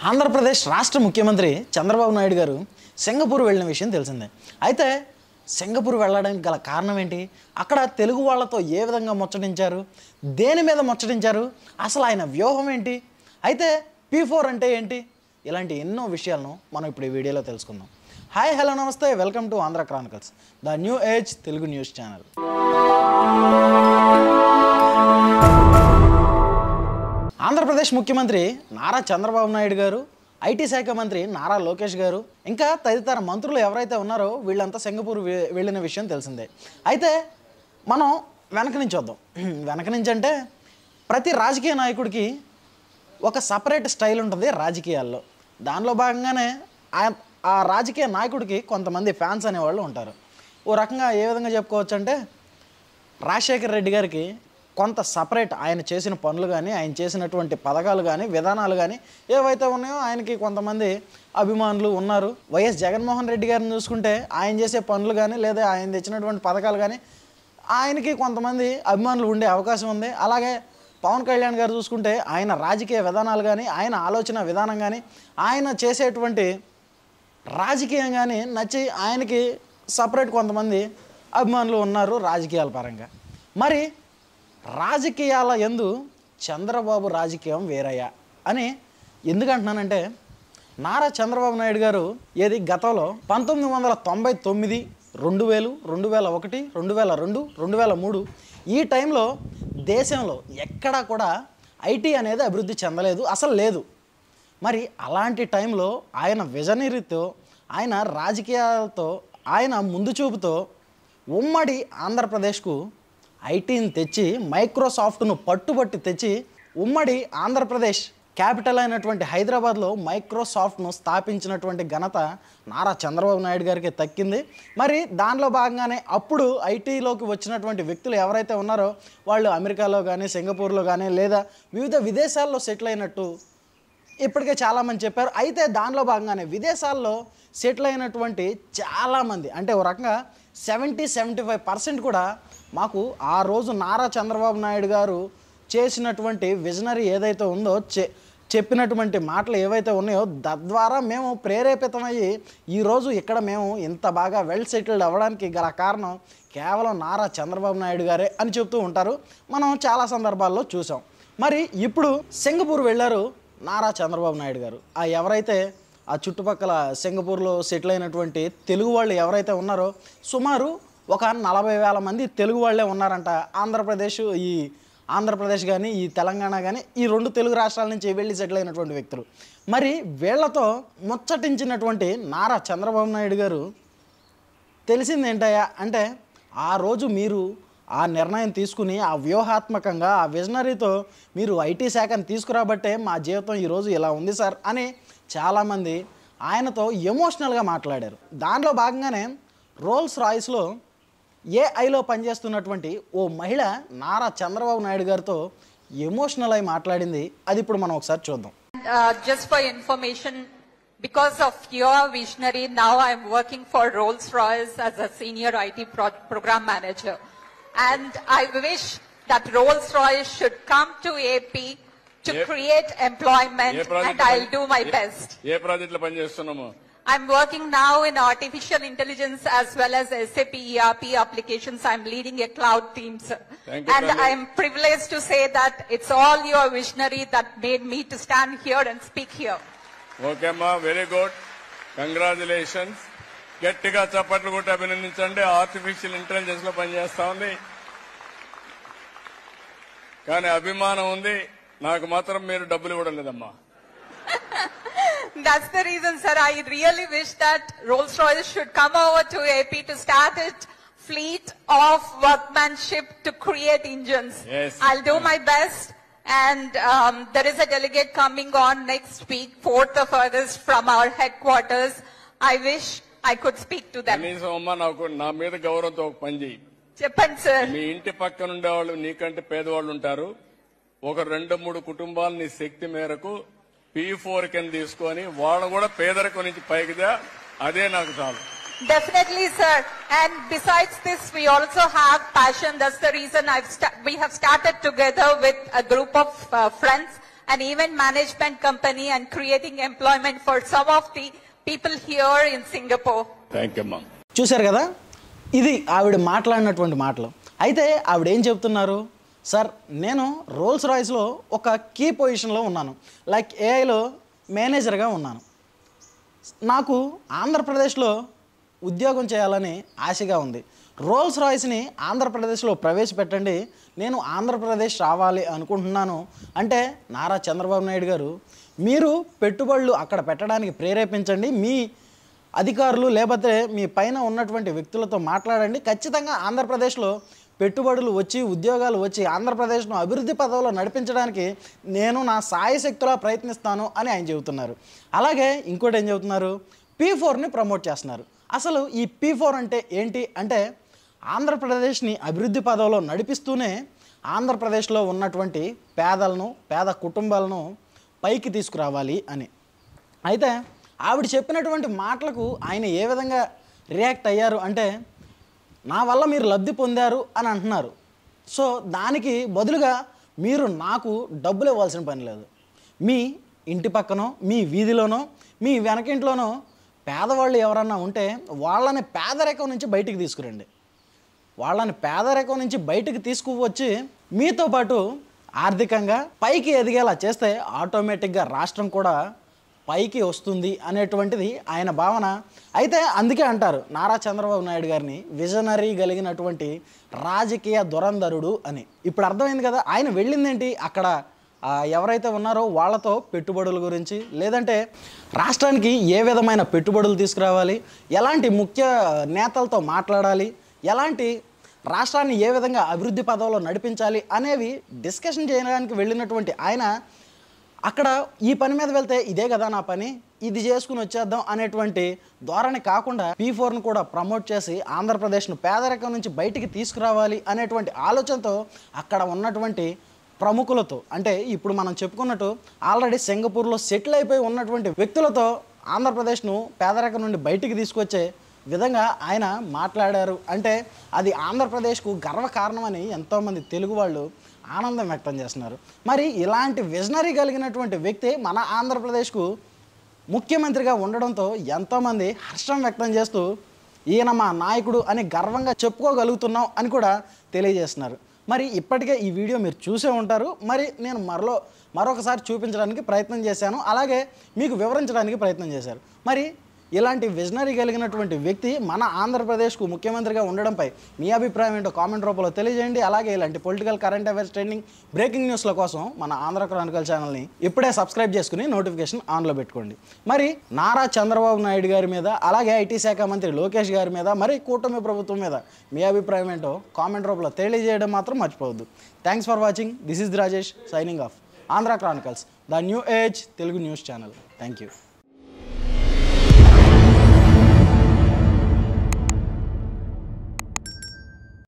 ఆంధ్రప్రదేశ్ రాష్ట్ర ముఖ్యమంత్రి చంద్రబాబు నాయుడు గారు సింగపూర్ వెళ్ళిన విషయం తెలిసిందే. అయితే సింగపూర్ వెళ్ళడానికి గల కారణం ఏంటి, అక్కడ తెలుగు వాళ్ళతో ఏ విధంగా ముచ్చటించారు, దేని మీద ముచ్చటించారు, అసలు ఆయన వ్యూహం ఏంటి, అయితే P4 అంటే ఏంటి, ఇలాంటి ఎన్నో విషయాలను మనం ఇప్పుడు ఈ వీడియోలో తెలుసుకుందాం. హాయ్ హలో నమస్తే, welcome to Andhra Chronicles, the new age Telugu news channel. Andhra Pradesh ముఖ్యమంత్రి నారా చంద్రబాబు నాయుడు గారు, ఐటీ శాఖ మంత్రి నారా లోకేష్ గారు, ఇంకా తదితర మంత్రులు ఎవరైతే ఉన్నారో వీళ్ళంతా సింగపూర్ వెళ్ళిన విషయం తెలిసిందే. అయితే మనం వెనక నుంచి వద్దాం. వెనక నుంచి అంటే ప్రతి రాజకీయ నాయకుడికి ఒక సపరేట్ స్టైల్ ఉంటుంది రాజకీయాల్లో. దానిలో భాగంగానే ఆ రాజకీయ నాయకుడికి కొంతమంది ఫ్యాన్స్ అనేవాళ్ళు ఉంటారు. ఓ రకంగా ఏ విధంగా చెప్పుకోవచ్చు అంటే రాజశేఖర్ రెడ్డి గారికి కొంత సపరేట్ ఆయన చేసిన పనులు కానీ, ఆయన చేసినటువంటి పథకాలు కానీ, విధానాలు కానీ ఏవైతే ఉన్నాయో ఆయనకి కొంతమంది అభిమానులు ఉన్నారు. వైఎస్ జగన్మోహన్ రెడ్డి గారిని చూసుకుంటే ఆయన చేసే పనులు కానీ, లేదా ఆయన తెచ్చినటువంటి పథకాలు కానీ ఆయనకి కొంతమంది అభిమానులు ఉండే అవకాశం ఉంది. అలాగే పవన్ కళ్యాణ్ గారు చూసుకుంటే ఆయన రాజకీయ విధానాలు కానీ, ఆయన ఆలోచన విధానం కానీ, ఆయన చేసేటువంటి రాజకీయం కానీ నచ్చి ఆయనకి సపరేట్ కొంతమంది అభిమానులు ఉన్నారు రాజకీయాల పరంగా. మరి రాజకీయాల యందు చంద్రబాబు రాజకీయం వేరయ్యా అని ఎందుకంటున్నానంటే, నారా చంద్రబాబు నాయుడు గారు గతంలో 1999, 2000, 2001, 2002, 2003 ఈ టైంలో దేశంలో ఎక్కడా కూడా ఐటీ అనేది అభివృద్ధి చెందలేదు, అసలు లేదు. మరి అలాంటి టైంలో ఆయన విజనరీతో, ఆయన రాజకీయాలతో, ఆయన ముందు చూపుతో ఉమ్మడి ఆంధ్రప్రదేశ్కు ఐటీని తెచ్చి, మైక్రోసాఫ్ట్ను పట్టుబట్టి తెచ్చి ఉమ్మడి ఆంధ్రప్రదేశ్ క్యాపిటల్ అయినటువంటి హైదరాబాద్లో మైక్రోసాఫ్ట్ను స్థాపించినటువంటి ఘనత నారా చంద్రబాబు నాయుడు గారికి దక్కింది. మరి దానిలో భాగంగానే అప్పుడు ఐటీలోకి వచ్చినటువంటి వ్యక్తులు ఎవరైతే ఉన్నారో వాళ్ళు అమెరికాలో కానీ, సింగపూర్లో కానీ, లేదా వివిధ విదేశాల్లో సెటిల్ అయినట్టు ఇప్పటికే చాలామంది చెప్పారు. అయితే దానిలో భాగంగానే విదేశాల్లో సెటిల్ అయినటువంటి చాలామంది, అంటే ఓ రకంగా 70-75% కూడా మాకు ఆ రోజు నారా చంద్రబాబు నాయుడు గారు చేసినటువంటి విజనరీ ఏదైతే ఉందో, చెప్పినటువంటి మాటలు ఏవైతే ఉన్నాయో తద్వారా మేము ప్రేరేపితమయ్యి ఈరోజు ఇక్కడ మేము ఇంత బాగా వెల్ సెటిల్డ్ అవ్వడానికి గల కారణం కేవలం నారా చంద్రబాబు నాయుడు గారే అని చెప్తూ ఉంటారు. మనం చాలా సందర్భాల్లో చూసాం. మరి ఇప్పుడు సింగపూర్ వెళ్ళారు నారా చంద్రబాబు నాయుడు గారు. ఎవరైతే ఆ చుట్టుపక్కల సింగపూర్లో సెటిల్ అయినటువంటి తెలుగు వాళ్ళు ఎవరైతే ఉన్నారో సుమారు ఒక 40,000 మంది తెలుగు వాళ్ళే ఉన్నారంట. ఆంధ్రప్రదేశ్ కానీ, ఈ తెలంగాణ కానీ, ఈ 2 తెలుగు రాష్ట్రాల నుంచి వెళ్ళి సెటిల్ అయినటువంటి వ్యక్తులు. మరి వీళ్లతో ముచ్చటించినటువంటి నారా చంద్రబాబు నాయుడు గారు తెలిసింది ఏంటయ్యా అంటే, ఆ రోజు మీరు ఆ నిర్ణయం తీసుకుని ఆ వ్యూహాత్మకంగా ఆ విజనరీతో మీరు ఐటీ శాఖను తీసుకురాబట్టే మా జీవితం ఈరోజు ఇలా ఉంది సార్ అని చాలామంది ఆయనతో ఎమోషనల్గా మాట్లాడారు. దానిలో భాగంగానే రోల్స్ రాయ్స్లో ఏఐలో పనిచేస్తున్నటువంటి ఓ మహిళ నారా చంద్రబాబు నాయుడు గారితో ఎమోషనల్ అయి మాట్లాడింది. అది ఇప్పుడు మనం ఒకసారి చూద్దాం. Just for information, because of your visionary, now I'm working for Rolls-Royce as a senior IT program manager. And I wish that Rolls-Royce should come to AP to create employment, and I'll do my best. I'm working now in artificial intelligence as well as SAP ERP applications. I'm leading a cloud team, sir. And I'm privileged to say that it's all your visionary that made me to stand here and speak here. Okay, ma, very good. Congratulations. గట్టిగా చప్పట్లు కొట్టి అభినందించండి. Artificial intelligence లో పనిచేస్తా ఉంది, కానీ అభిమానం ఉంది. నాకు మాత్రం మీరు డబ్బులు ఇవ్వడం లేదమ్మా. That's the reason, sir. I really wish that Rolls-Royce should come over to AP to start its fleet of workmanship to create engines. Yes. I'll do my best. And there is a delegate coming on next week, 4th of August, from our headquarters. I wish I could speak to them. కనీసం అమ్మా నాకు నా మీద గౌరవంతో ఒక పని చేయి. చెప్పండి సార్. మీ ఇంటి పక్కన ఉండేవాళ్ళు నీకంటే పేదవాళ్ళు ఉంటారు. ఒక 2-3 కుటుంబాలు నీ శక్తి మేరకు P4 కింద తీసుకొని వాళ్ళు కూడా పేదరికం నుంచి పైకిదా, అదే నాకు చాలు. Definitely, sir. And besides this, we also have passion. That's the reason we have started together with a group of friends an event management company and creating employment for some of the people here in Singapore. Thank you అమ్మా. చూశారు కదా, ఇది ఆవిడ మాట్లాడినటువంటి మాటలు. అయితే ఆవిడ ఏం చెప్తున్నారు, సార్ నేను రోల్స్ రాయ్స్లో ఒక కీ పొజిషన్లో ఉన్నాను, లైక్ ఏఐలో మేనేజర్గా ఉన్నాను, నాకు ఆంధ్రప్రదేశ్లో ఉద్యోగం చేయాలని ఆశగా ఉంది, రోల్స్ రాయ్స్ని ఆంధ్రప్రదేశ్లో ప్రవేశపెట్టండి, నేను ఆంధ్రప్రదేశ్ రావాలి అనుకుంటున్నాను అంటే నారా చంద్రబాబు నాయుడు గారు మీరు పెట్టుబడులు అక్కడ పెట్టడానికి ప్రేరేపించండి, మీ అధికారులు లేకపోతే మీ పైన ఉన్నటువంటి వ్యక్తులతో మాట్లాడండి, ఖచ్చితంగా ఆంధ్రప్రదేశ్లో పెట్టుబడులు వచ్చి ఉద్యోగాలు వచ్చి ఆంధ్రప్రదేశ్ను అభివృద్ధి పదవిలో నడిపించడానికి నేను నా సాయశక్తులా ప్రయత్నిస్తాను అని ఆయన చెబుతున్నారు. అలాగే ఇంకోటి ఏం చెబుతున్నారు, P4ని ప్రమోట్ చేస్తున్నారు. అసలు ఈ P4 అంటే ఏంటి అంటే ఆంధ్రప్రదేశ్ని అభివృద్ధి పదవిలో నడిపిస్తూనే ఆంధ్రప్రదేశ్లో ఉన్నటువంటి పేదలను పేద కుటుంబాలను పైకి తీసుకురావాలి అని. అయితే ఆవిడ చెప్పినటువంటి మాటలకు ఆయన ఏ విధంగా రియాక్ట్ అయ్యారు అంటే నా వల్ల మీరు లబ్ధి పొందారు అని అంటున్నారు. సో దానికి బదులుగా మీరు నాకు డబ్బులు ఇవ్వాల్సిన పని లేదు, మీ ఇంటి పక్కనో మీ వీధిలోనో మీ వెనకింట్లోనో పేదవాళ్ళు ఎవరన్నా ఉంటే వాళ్ళని పేదరికం నుంచి బయటికి తీసుకురండి, వాళ్ళని పేదరికం నుంచి బయటికి తీసుకువచ్చి మీతో పాటు ఆర్థికంగా పైకి ఎదిగేలా చేస్తే ఆటోమేటిక్గా రాష్ట్రం కూడా పైకి వస్తుంది అనేటువంటిది ఆయన భావన. అయితే అందుకే అంటారు నారా చంద్రబాబు నాయుడు గారిని విజనరీ కలిగినటువంటి రాజకీయ దురంధరుడు అని. ఇప్పుడు అర్థమైంది కదా, ఆయన వెళ్ళిందేంటి అక్కడ ఎవరైతే ఉన్నారో వాళ్ళతో పెట్టుబడుల గురించి, లేదంటే రాష్ట్రానికి ఏ విధమైన పెట్టుబడులు తీసుకురావాలి, ఎలాంటి ముఖ్య నేతలతో మాట్లాడాలి, ఎలాంటి రాష్ట్రాన్ని ఏ విధంగా అభివృద్ధి పదవిలో నడిపించాలి అనేవి డిస్కషన్ చేయడానికి వెళ్ళినటువంటి ఆయన అక్కడ ఈ పని మీద వెళ్తే ఇదే కదా నా పని, ఇది చేసుకుని వచ్చేద్దాం అనేటువంటి ధోరణి కాకుండా P4ను కూడా ప్రమోట్ చేసి ఆంధ్రప్రదేశ్ను పేదరికం నుంచి బయటికి తీసుకురావాలి అనేటువంటి ఆలోచనతో అక్కడ ఉన్నటువంటి ప్రముఖులతో, అంటే ఇప్పుడు మనం చెప్పుకున్నట్టు ఆల్రెడీ సింగపూర్లో సెటిల్ అయిపోయి ఉన్నటువంటి వ్యక్తులతో ఆంధ్రప్రదేశ్ను పేదరికం నుండి బయటికి తీసుకొచ్చే విధంగా ఆయన మాట్లాడారు. అంటే అది ఆంధ్రప్రదేశ్కు గర్వకారణమని ఎంతోమంది తెలుగు వాళ్ళు ఆనందం వ్యక్తం చేస్తున్నారు. మరి ఇలాంటి విజనరీ కలిగినటువంటి వ్యక్తి మన ఆంధ్రప్రదేశ్కు ముఖ్యమంత్రిగా ఉండడంతో ఎంతోమంది హర్షం వ్యక్తం చేస్తూ ఈయన మా నాయకుడు అని గర్వంగా చెప్పుకోగలుగుతున్నాం అని కూడా తెలియజేస్తున్నారు. మరి ఇప్పటికే ఈ వీడియో మీరు చూసే ఉంటారు, మరి నేను మరొకసారి చూపించడానికి ప్రయత్నం చేశాను, అలాగే మీకు వివరించడానికి ప్రయత్నం చేశారు. మరి ఇలాంటి విజనరీ కలిగినటువంటి వ్యక్తి మన ఆంధ్రప్రదేశ్కు ముఖ్యమంత్రిగా ఉండడంపై మీ అభిప్రాయం ఏంటో కామెంట్ రూపంలో తెలియజేయండి. అలాగే ఇలాంటి political current affairs trending breaking న్యూస్ల కోసం మన ఆంధ్ర క్రానికల్ ఛానల్ని ఇప్పుడే సబ్స్క్రైబ్ చేసుకుని నోటిఫికేషన్ ఆన్లో పెట్టుకోండి. మరి నారా చంద్రబాబు నాయుడు గారి మీద, అలాగే ఐటీ శాఖ మంత్రి లోకేష్ గారి మీద, మరి కూటమి ప్రభుత్వం మీద మీ అభిప్రాయం ఏంటో కామెంట్ రూపంలో తెలియజేయడం మాత్రం మర్చిపోవద్దు. Thanks for watching. This is Rajesh signing off. Andhra Chronicles, the new age Telugu news channel. Thank you.